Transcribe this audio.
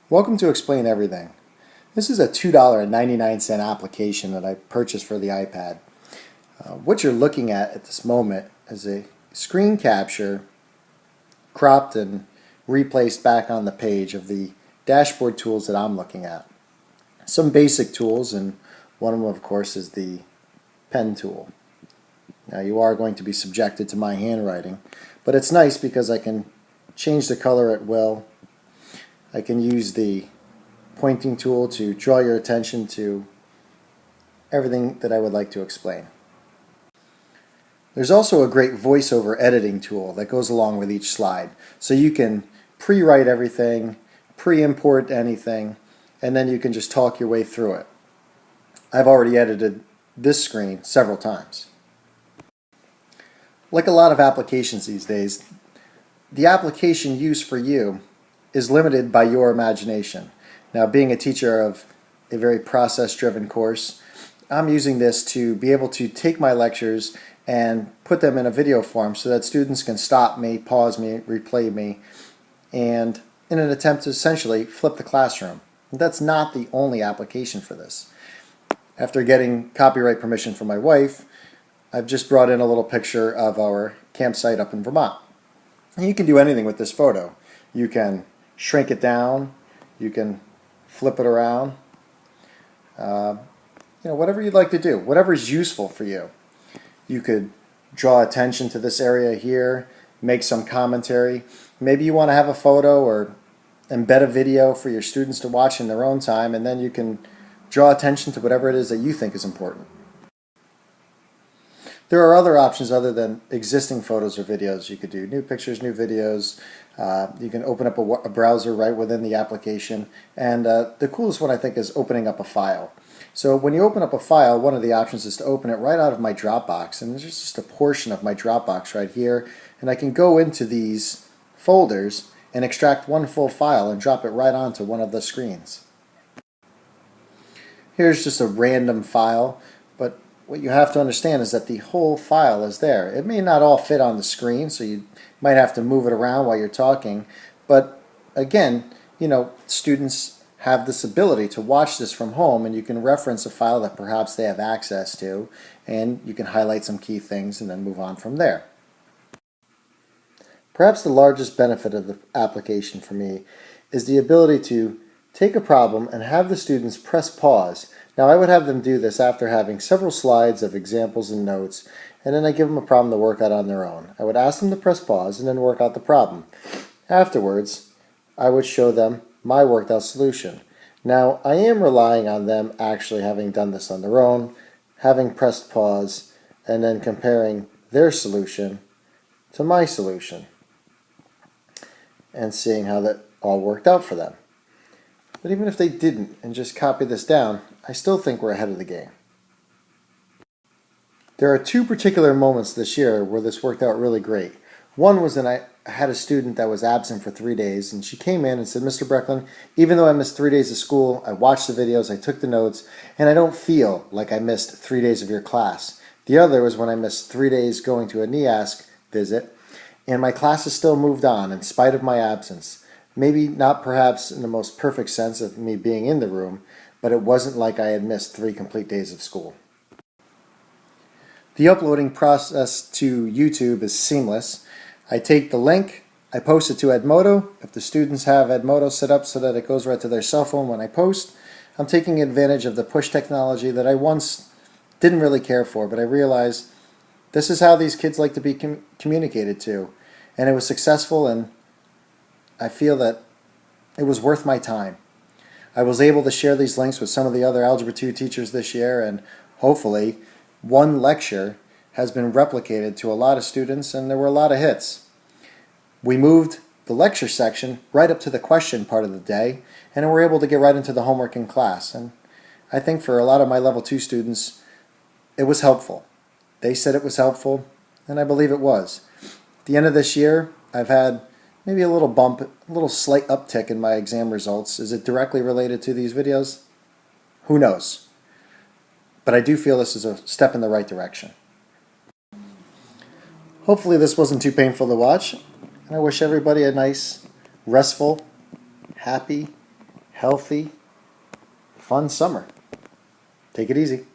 Welcome to Explain Everything. This is a $2.99 application that I purchased for the iPad. What you're looking at this moment is a screen capture cropped and replaced back on the page of the dashboard tools that I'm looking at. Some basic tools, and one of them of course is the pen tool. Now you are going to be subjected to my handwriting, but it's nice because I can change the color at will. I can use the pointing tool to draw your attention to everything that I would like to explain. There's also a great voiceover editing tool that goes along with each slide. So you can pre-write everything, pre-import anything, and then you can just talk your way through it. I've already edited this screen several times. Like a lot of applications these days, the application used for you is limited by your imagination. Now, being a teacher of a very process-driven course, I'm using this to be able to take my lectures and put them in a video form so that students can stop me, pause me, replay me, and in an attempt to essentially flip the classroom. That's not the only application for this. After getting copyright permission from my wife, I've just brought in a little picture of our campsite up in Vermont. And you can do anything with this photo. You can shrink it down, you can flip it around, whatever you'd like to do, whatever is useful for you. You could draw attention to this area here, make some commentary. Maybe you want to have a photo or embed a video for your students to watch in their own time, and then you can draw attention to whatever it is that you think is important. There are other options other than existing photos or videos. You could do new pictures, new videos. You can open up a browser right within the application. And the coolest one, I think, is opening up a file. So when you open up a file, one of the options is to open it right out of my Dropbox. And there's just a portion of my Dropbox right here. And I can go into these folders and extract one full file and drop it right onto one of the screens. Here's just a random file, but what you have to understand is that the whole file is there. It may not all fit on the screen, so you might have to move it around while you're talking, but again, students have this ability to watch this from home, and you can reference a file that perhaps they have access to, and you can highlight some key things and then move on from there. Perhaps the largest benefit of the application for me is the ability to take a problem and have the students press pause. Now, I would have them do this after having several slides of examples and notes, and then I give them a problem to work out on their own. I would ask them to press pause and then work out the problem. Afterwards, I would show them my worked out solution. Now, I am relying on them actually having done this on their own, having pressed pause, and then comparing their solution to my solution, and seeing how that all worked out for them. But even if they didn't and just copy this down, I still think we're ahead of the game. There are two particular moments this year where this worked out really great. One was when I had a student that was absent for 3 days, and she came in and said, "Mr. Brecklin, even though I missed 3 days of school, I watched the videos, I took the notes, and I don't feel like I missed 3 days of your class." The other was when I missed 3 days going to a NEASC visit, and my classes still moved on in spite of my absence. Maybe not perhaps in the most perfect sense of me being in the room, but it wasn't like I had missed 3 complete days of school. The uploading process to YouTube is seamless. I take the link, I post it to Edmodo. If the students have Edmodo set up so that it goes right to their cell phone when I post, I'm taking advantage of the push technology that I once didn't really care for, but I realized this is how these kids like to be communicated to. And it was successful, and I feel that it was worth my time. I was able to share these links with some of the other Algebra 2 teachers this year, and hopefully one lecture has been replicated to a lot of students, and there were a lot of hits. We moved the lecture section right up to the question part of the day, and we're able to get right into the homework in class. And I think for a lot of my level 2 students, it was helpful. They said it was helpful, and I believe it was. At the end of this year, I've had maybe a little bump, a little slight uptick in my exam results. Is it directly related to these videos? Who knows? But I do feel this is a step in the right direction. Hopefully this wasn't too painful to watch, and I wish everybody a nice, restful, happy, healthy, fun summer. Take it easy.